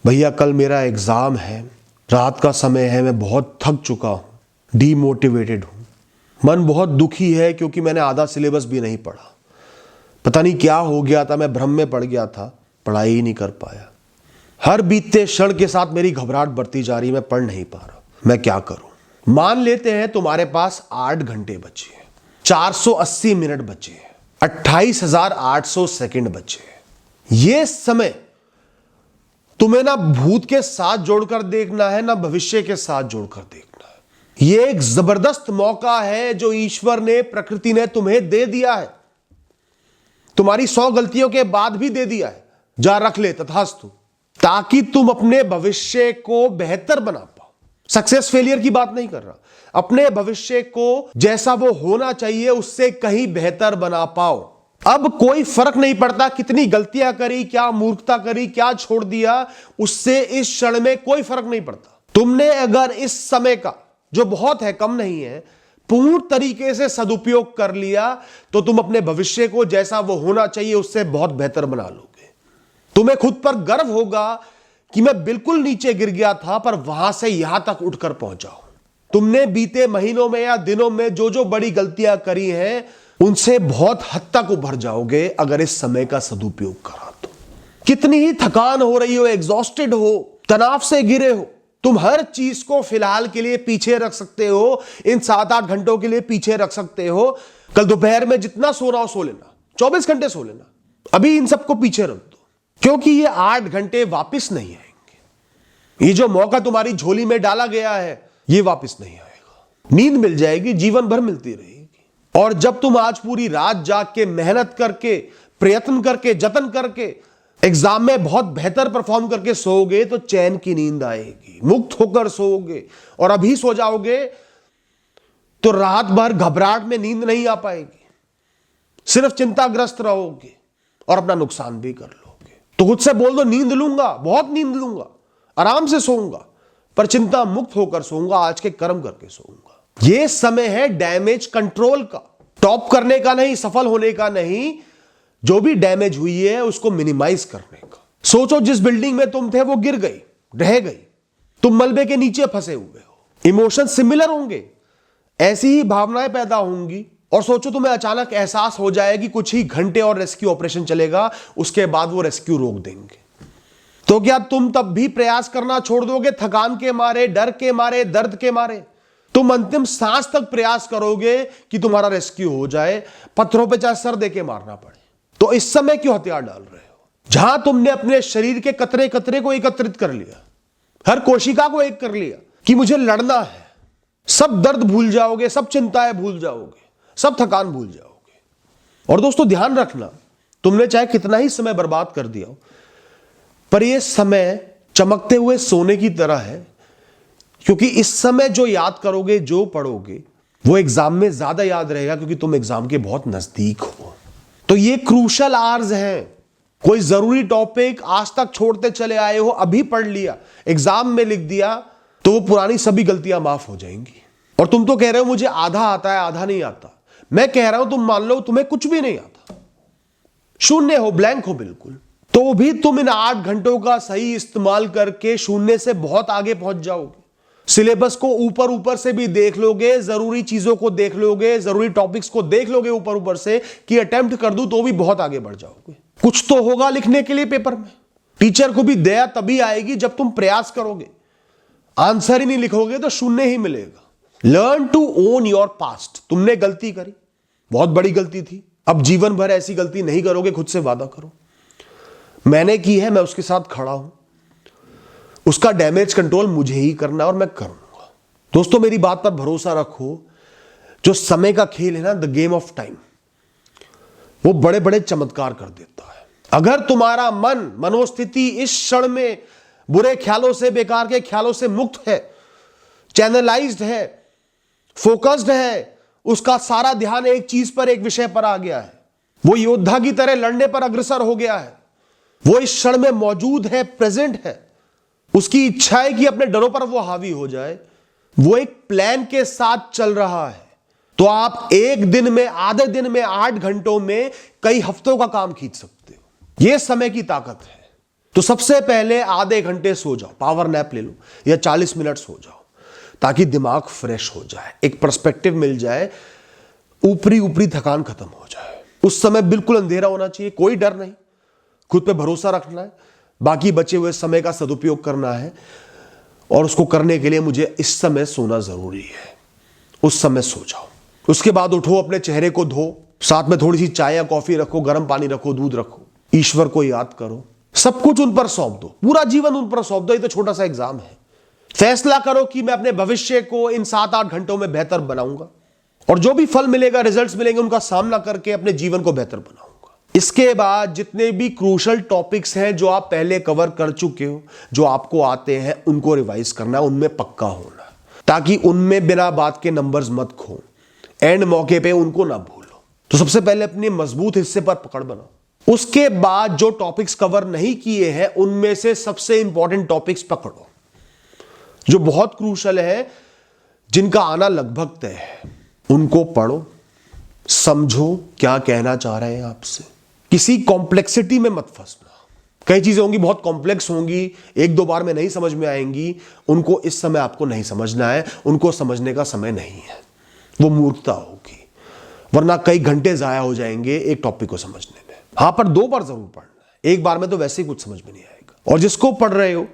भैया कल मेरा एग्जाम है, रात का समय है, मैं बहुत थक चुका हूँ, डीमोटिवेटेड हूँ, मन बहुत दुखी है क्योंकि मैंने आधा सिलेबस भी नहीं पढ़ा। पता नहीं क्या हो गया था, मैं भ्रम में पड़ गया था, पढ़ाई ही नहीं कर पाया। हर बीतते क्षण के साथ मेरी घबराहट बढ़ती जा रही, मैं पढ़ नहीं पा रहा, मैं क्या करूं। मान लेते हैं तुम्हारे पास 8 घंटे बचे हैं, 480 मिनट बचे हैं, 28,800 सेकंड बचे हैं। ये समय तुम्हें ना भूत के साथ जोड़कर देखना है, ना भविष्य के साथ जोड़कर देखना है। यह एक जबरदस्त मौका है जो ईश्वर ने, प्रकृति ने तुम्हें दे दिया है। तुम्हारी 100 गलतियों के बाद भी दे दिया है, जा रख ले तथास्तु, ताकि तुम अपने भविष्य को बेहतर बना पाओ। सक्सेस फेलियर की बात नहीं कर रहा, अपने भविष्य को जैसा वो होना चाहिए उससे कहीं बेहतर बना पाओ। अब कोई फर्क नहीं पड़ता कितनी गलतियां करी, क्या मूर्खता करी, क्या छोड़ दिया, उससे इस क्षण में कोई फर्क नहीं पड़ता। तुमने अगर इस समय का, जो बहुत है, कम नहीं है, पूर्ण तरीके से सदुपयोग कर लिया तो तुम अपने भविष्य को जैसा वो होना चाहिए उससे बहुत बेहतर बना लोगे। तुम्हें खुद पर गर्व होगा कि मैं बिल्कुल नीचे गिर गया था पर वहां से यहां तक उठकर पहुंचा हूं। तुमने बीते महीनों में या दिनों में जो जो बड़ी गलतियां करी हैं उनसे बहुत हद तक उभर जाओगे अगर इस समय का सदुपयोग करा तो। कितनी ही थकान हो रही हो, एग्जॉस्टेड हो, तनाव से घिरे हो, तुम हर चीज को फिलहाल के लिए पीछे रख सकते हो। इन 7-8 घंटों के लिए पीछे रख सकते हो। कल दोपहर में जितना सो रहा हो सो लेना, 24 घंटे सो लेना, अभी इन सबको पीछे रख दो, क्योंकि ये 8 घंटे वापस नहीं आएंगे। ये जो मौका तुम्हारी झोली में डाला गया है ये वापस नहीं आएगा। नींद मिल जाएगी, जीवन भर मिलती रहेगी। और जब तुम आज पूरी रात जाग के, मेहनत करके, प्रयत्न करके, जतन करके एग्जाम में बहुत बेहतर परफॉर्म करके सोओगे तो चैन की नींद आएगी, मुक्त होकर सोओगे। और अभी सो जाओगे तो रात भर घबराहट में नींद नहीं आ पाएगी, सिर्फ चिंताग्रस्त रहोगे और अपना नुकसान भी कर लोगे। तो खुद से बोल दो, नींद लूंगा, बहुत नींद लूंगा, आराम से सोऊंगा, पर चिंता मुक्त होकर सोऊंगा, आज के कर्म करके सोऊंगा। यह समय है डैमेज कंट्रोल का, टॉप करने का नहीं, सफल होने का नहीं, जो भी डैमेज हुई है उसको मिनिमाइज करने का। सोचो जिस बिल्डिंग में तुम थे वो गिर गई, ढह गई, तुम मलबे के नीचे फंसे हुए हो। इमोशन सिमिलर होंगे, ऐसी ही भावनाएं पैदा होंगी। और सोचो तुम्हें अचानक एहसास हो जाए कि कुछ ही घंटे और रेस्क्यू ऑपरेशन चलेगा, उसके बाद वो रेस्क्यू रोक देंगे। तो क्या तुम तब भी प्रयास करना छोड़ दोगे? थकान के मारे, डर के मारे, दर्द के मारे तुम अंतिम सांस तक प्रयास करोगे कि तुम्हारा रेस्क्यू हो जाए, पत्थरों पे चाहे सर देके मारना पड़े। तो इस समय क्यों हथियार डाल रहे हो? जहां तुमने अपने शरीर के कतरे कतरे को एकत्रित कर लिया, हर कोशिका को एक कर लिया कि मुझे लड़ना है, सब दर्द भूल जाओगे, सब चिंताएं भूल जाओगे, सब थकान भूल जाओगे। और दोस्तों ध्यान रखना, तुमने चाहे कितना ही समय बर्बाद कर दिया हो, पर यह समय चमकते हुए सोने की तरह है, क्योंकि इस समय जो याद करोगे, जो पढ़ोगे, वो एग्जाम में ज्यादा याद रहेगा, क्योंकि तुम एग्जाम के बहुत नजदीक हो। तो ये क्रूशल आवर्स हैं। कोई जरूरी टॉपिक आज तक छोड़ते चले आए हो, अभी पढ़ लिया, एग्जाम में लिख दिया, तो वो पुरानी सभी गलतियां माफ हो जाएंगी। और तुम तो कह रहे हो मुझे आधा आता है, आधा नहीं आता। मैं कह रहा हूं तुम मान लो तुम्हें कुछ भी नहीं आता, शून्य हो, ब्लैंक हो बिल्कुल, तो भी तुम इन 8 घंटों का सही इस्तेमाल करके शून्य से बहुत आगे पहुंच जाओगे। सिलेबस को ऊपर ऊपर से भी देख लोगे, जरूरी चीजों को देख लोगे, जरूरी टॉपिक्स को देख लोगे ऊपर ऊपर से कि अटेम्प्ट कर दूं तो भी बहुत आगे बढ़ जाओगे। कुछ तो होगा लिखने के लिए पेपर में। टीचर को भी दया तभी आएगी जब तुम प्रयास करोगे। आंसर ही नहीं लिखोगे तो शून्य ही मिलेगा। Learn to own your past. तुमने गलती करी, बहुत बड़ी गलती थी, अब जीवन भर ऐसी गलती नहीं करोगे, खुद से वादा करो। मैंने की है, मैं उसके साथ खड़ा हूं, उसका डैमेज कंट्रोल मुझे ही करना और मैं करूंगा। दोस्तों मेरी बात पर भरोसा रखो, जो समय का खेल है ना, द गेम ऑफ टाइम, वो बड़े बड़े चमत्कार कर देता है। अगर तुम्हारा मन, मनोस्थिति इस क्षण में बुरे ख्यालों से, बेकार के ख्यालों से मुक्त है, चैनलाइज्ड है, फोकस्ड है, उसका सारा ध्यान एक चीज पर, एक विषय पर आ गया है, वो योद्धा की तरह लड़ने पर अग्रसर हो गया है, वो इस क्षण में मौजूद है, प्रेजेंट है, उसकी इच्छा है कि अपने डरों पर वो हावी हो जाए, वो एक प्लान के साथ चल रहा है, तो आप एक दिन में, आधे दिन में, 8 घंटों में कई हफ्तों का काम खींच सकते हो। यह समय की ताकत है। तो सबसे पहले आधे घंटे सो जाओ, पावर नैप ले लो या 40 मिनट सो जाओ, ताकि दिमाग फ्रेश हो जाए, एक पर्सपेक्टिव मिल जाए, ऊपरी ऊपरी थकान खत्म हो जाए। उस समय बिल्कुल अंधेरा होना चाहिए, कोई डर नहीं, खुद पे भरोसा रखना है, बाकी बचे हुए समय का सदुपयोग करना है। और उसको करने के लिए मुझे इस समय सोना जरूरी है, उस समय सो जाओ। उसके बाद उठो, अपने चेहरे को धो, साथ में थोड़ी सी चाय या कॉफी रखो, गर्म पानी रखो, दूध रखो, ईश्वर को याद करो, सब कुछ उन पर सौंप दो, पूरा जीवन उन पर सौंप दो। ये तो छोटा सा एग्जाम है। फैसला करो कि मैं अपने भविष्य को इन 7-8 घंटों में बेहतर बनाऊंगा, और जो भी फल मिलेगा, रिजल्ट्स मिलेंगे, उनका सामना करके अपने जीवन को बेहतर बनाऊंगा। इसके बाद जितने भी क्रूशल टॉपिक्स हैं जो आप पहले कवर कर चुके हो, जो आपको आते हैं, उनको रिवाइज करना, उनमें पक्का होना, ताकि उनमें बिना बात के नंबर्स मत खो, एंड मौके पे उनको ना भूलो। तो सबसे पहले अपने मजबूत हिस्से पर पकड़ बनाओ। उसके बाद जो टॉपिक्स कवर नहीं किए हैं, उनमें से सबसे इंपॉर्टेंट टॉपिक्स पकड़ो, जो बहुत क्रूशल है, जिनका आना लगभग तय है, उनको पढ़ो, समझो क्या कहना चाह रहे हैं आपसे। किसी कॉम्प्लेक्सिटी में मत फंसना। कई चीजें होंगी बहुत कॉम्प्लेक्स होंगी, 1-2 बार में नहीं समझ में आएंगी, उनको इस समय आपको नहीं समझना है, उनको समझने का समय नहीं है, वो मूर्खता होगी, वरना कई घंटे जाया हो जाएंगे एक टॉपिक को समझने में। हाँ, पर 2 बार जरूर पढ़ना है, एक बार में तो वैसे ही कुछ समझ में नहीं आएगा। और जिसको पढ़ रहे हो,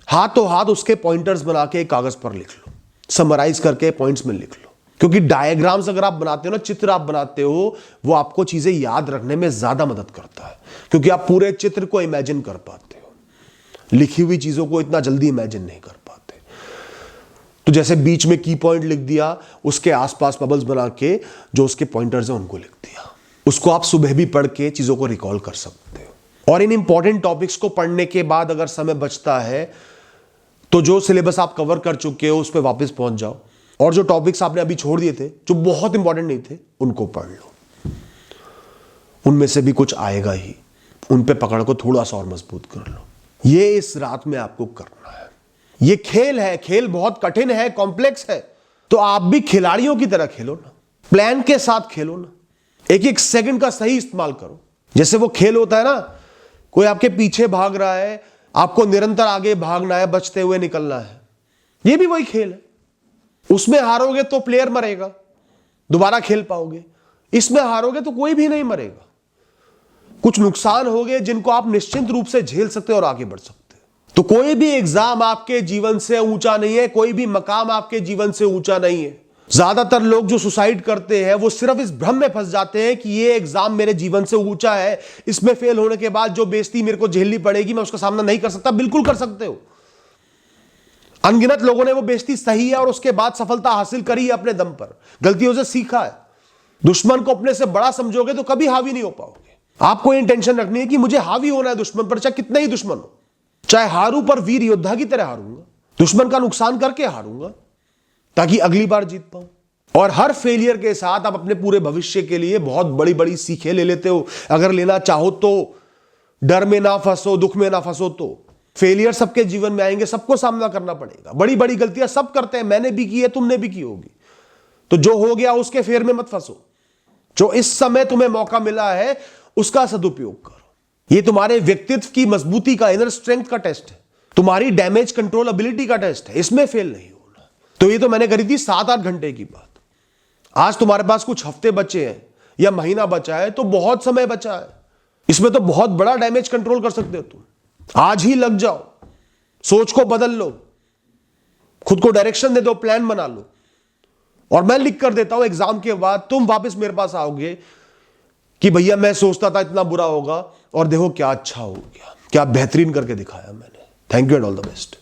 हाथों हाथ उसके पॉइंटर्स बना के एक कागज पर लिख लो, समराइज करके पॉइंट्स में लिख लो, क्योंकि डायग्राम्स अगर आप बनाते हो ना, चित्र आप बनाते हो, वो आपको चीजें याद रखने में ज्यादा मदद करता है, क्योंकि आप पूरे चित्र को इमेजिन कर पाते हो। लिखी हुई चीजों को इतना जल्दी इमेजिन नहीं कर पाते। तो जैसे बीच में की पॉइंट लिख दिया, उसके आसपास बबल्स बना के जो उसके पॉइंटर्स हैं उनको लिख दिया, उसको आप सुबह भी पढ़ के चीजों को रिकॉल कर सकते हो। और इन इंपॉर्टेंट टॉपिक्स को पढ़ने के बाद अगर समय बचता है, तो जो सिलेबस आप कवर कर चुके हो उस पर वापस पहुंच जाओ, और जो टॉपिक्स आपने अभी छोड़ दिए थे, जो बहुत इंपॉर्टेंट नहीं थे, उनको पढ़ लो। उनमें से भी कुछ आएगा ही, उन पे पकड़ को थोड़ा सा और मजबूत कर लो। ये इस रात में आपको करना है। ये खेल है, खेल बहुत कठिन है, कॉम्प्लेक्स है, तो आप भी खिलाड़ियों की तरह खेलो ना, प्लान के साथ खेलो ना, एक एक सेकंड का सही इस्तेमाल करो। जैसे वो खेल होता है ना, कोई आपके पीछे भाग रहा है, आपको निरंतर आगे भागना है, बचते हुए निकलना है, ये भी वही खेल है। उसमें हारोगे तो प्लेयर मरेगा, दोबारा खेल पाओगे, इसमें हारोगे तो कोई भी नहीं मरेगा। कुछ नुकसान हो गए जिनको आप निश्चिंत रूप से झेल सकते हो और आगे बढ़ सकते हो। तो कोई भी एग्जाम आपके जीवन से ऊंचा नहीं है, कोई भी मकाम आपके जीवन से ऊंचा नहीं है। ज्यादातर लोग जो सुसाइड करते हैं, वो सिर्फ इस भ्रम में फंस जाते हैं कि ये एग्जाम मेरे जीवन से ऊंचा है, इसमें फेल होने के बाद जो बेइज्जती मेरे को झेलनी पड़ेगी, मैं उसका सामना नहीं कर सकता। बिल्कुल कर सकते हो। अनगिनत लोगों ने वो बेइज्जती सही है और उसके बाद सफलता हासिल करी है अपने दम पर, गलतियों से सीखा है। दुश्मन को अपने से बड़ा समझोगे तो कभी हावी नहीं हो पाओगे। आपको इंटेंशन रखनी है कि मुझे हावी होना है दुश्मन पर, चाहे कितना ही दुश्मन हो, चाहे हारू पर वीर योद्धा की तरह हारूंगा, दुश्मन का नुकसान करके हारूंगा, ताकि अगली बार जीत पाऊं। और हर फेलियर के साथ आप अपने पूरे भविष्य के लिए बहुत बड़ी बड़ी सीखें ले लेते हो। अगर लेना चाहो तो, डर में ना फंसो, दुख में ना फंसो। तो फेलियर सबके जीवन में आएंगे, सबको सामना करना पड़ेगा। बड़ी बड़ी गलतियां सब करते हैं, मैंने भी की है, तुमने भी की होगी। तो जो हो गया उसके फेर में मत फंसो। जो इस समय तुम्हें मौका मिला है उसका सदुपयोग करो। ये तुम्हारे व्यक्तित्व की मजबूती का, इनर स्ट्रेंथ का टेस्ट है, तुम्हारी डैमेज कंट्रोल एबिलिटी का टेस्ट है, इसमें फेल नहीं होना। तो ये तो मैंने करी थी 7-8 घंटे की बात। आज तुम्हारे पास कुछ हफ्ते बचे हैं या महीना बचा है, तो बहुत समय बचा है, इसमें तो बहुत बड़ा डैमेज कंट्रोल कर सकते हो तुम। आज ही लग जाओ, सोच को बदल लो, खुद को डायरेक्शन दे दो, प्लान बना लो। और मैं लिख कर देता हूं, एग्जाम के बाद तुम वापस मेरे पास आओगे कि भैया मैं सोचता था इतना बुरा होगा और देखो क्या अच्छा हो गया, क्या बेहतरीन करके दिखाया मैंने। Thank you and all the best.